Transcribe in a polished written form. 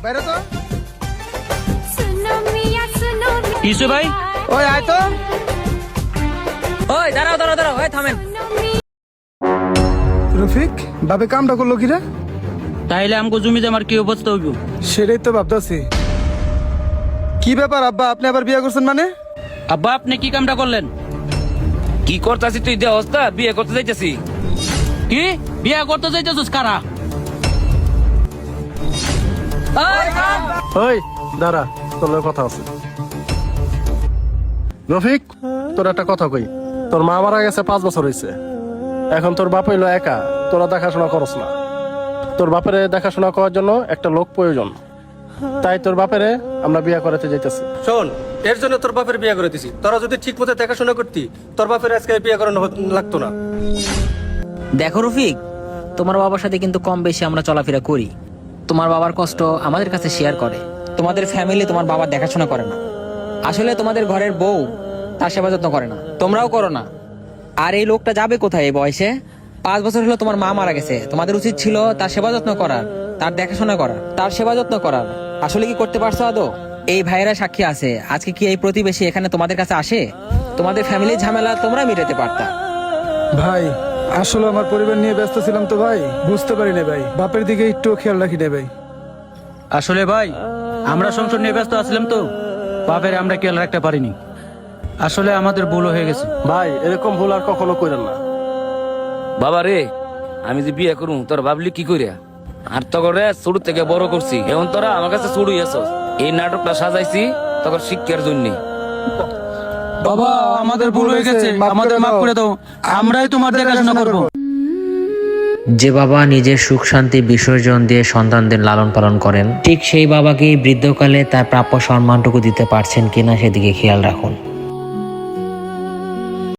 বাইরে তো। কিসে ভাই? ওই আয় তো। ওই দাঁড়াও দাঁড়াও দাঁড়াও, ওই থামেন। রফিক, বাবে কামটা করলো কি রে? তাইলে আমগো জমি জমার কি অবস্থা হইব? সেটাই তো ভাবতেছি। কি ব্যাপার আব্বা, আপনি আবার বিয়ে করছেন মানে? আব্বা আপনি কি কামটা করলেন? কি করতাছি তুই? দেহ অবস্থা, বিয়ে করতে যাইতেছি। কি বিয়া করতে যাইতেছিস কারা? ওই দাঁড়া, তোর লগে কথা আছে। রফিক, তোর একটা কথা কই। তোর মা মারা গেছে 5 বছর হয়েছে। এখন তোর বাপ হইলো একা, তোরা দেখাশোনা করস না। তোর বাপের দেখাশোনা করার জন্য একটা লোক প্রয়োজন। তাই তোর বাপেরে আমরা বিয়ে করাতে যাইতেছি। শোন, এর জন্য তোর বাপের বিয়ে করে দিছি। তোরা যদি ঠিক মতো দেখাশোনা করতি, তোর বাপের আজকে বিয়ে করানো লাগতো না। দেখো রফিক, তোমার বাবার সাথে কিন্তু কম বেশি আমরা চলাফেরা করি। তোমার বাবার কষ্ট আমাদের কাছে শেয়ার করে। তোমাদের ফ্যামিলি তোমার বাবার দেখাশোনা করে না। আসলে তোমাদের ঘরের বউ তার সেবা যত্ন করে না, তোমরাও করো না। আর এই লোকটা যাবে কোথায় এই বয়সে? 5 বছর হলো তোমার মা মারা গেছে। তোমাদের উচিত ছিল তার সেবা যত্ন করার, তার দেখাশোনা করার, তার সেবা যত্ন করার। আসলে কি করতে পারছো আদৌ? এই ভাইয়েরা সাক্ষী আছে। আজকে কি এই প্রতিবেশী এখানে তোমাদের কাছে আসে? তোমাদের ফ্যামিলির ঝামেলা তোমরা মিটাতে পারতা। ভাই, আসলে আমার পরিবার নিয়ে ব্যস্ত ছিলাম তো ভাই, বুঝতে পারিনি ভাই। বাপের দিকে একটু খেয়াল রাখি না ভাই। আসলে ভাই আমরা সংসার নিয়ে ব্যস্ত আছিলাম তো, বাপের আমরা খেয়াল রাখতে পারিনি। আসলে আমাদের ভুল হয়ে গেছে। ভাই, এরকম ভুল আর কখনো কইরেন না। বাবা রে, আমি যে বিয়ে করুম তোরা ভাবলি কি করিয়া? আর তখন রে ছোট থেকে বড় করছি, এখন তোরা আমার কাছে ছুড়ুই আছস। এই নাটকটা সাজাইছি তখন শিক্ষার জন্য। বাবা আমাদের ভুল হয়ে গেছে, আমাদের মাফ করে দাও, আমরাই তোমার দেখাশোনা করবো। যে বাবা নিজের সুখ শান্তি বিসর্জন দিয়ে সন্তানদের লালন পালন করেন, ঠিক সেই বাবাকেই বৃদ্ধকালে তার প্রাপ্য সম্মানটুকু দিতে পারছেন কিনা সেদিকে খেয়াল রাখুন।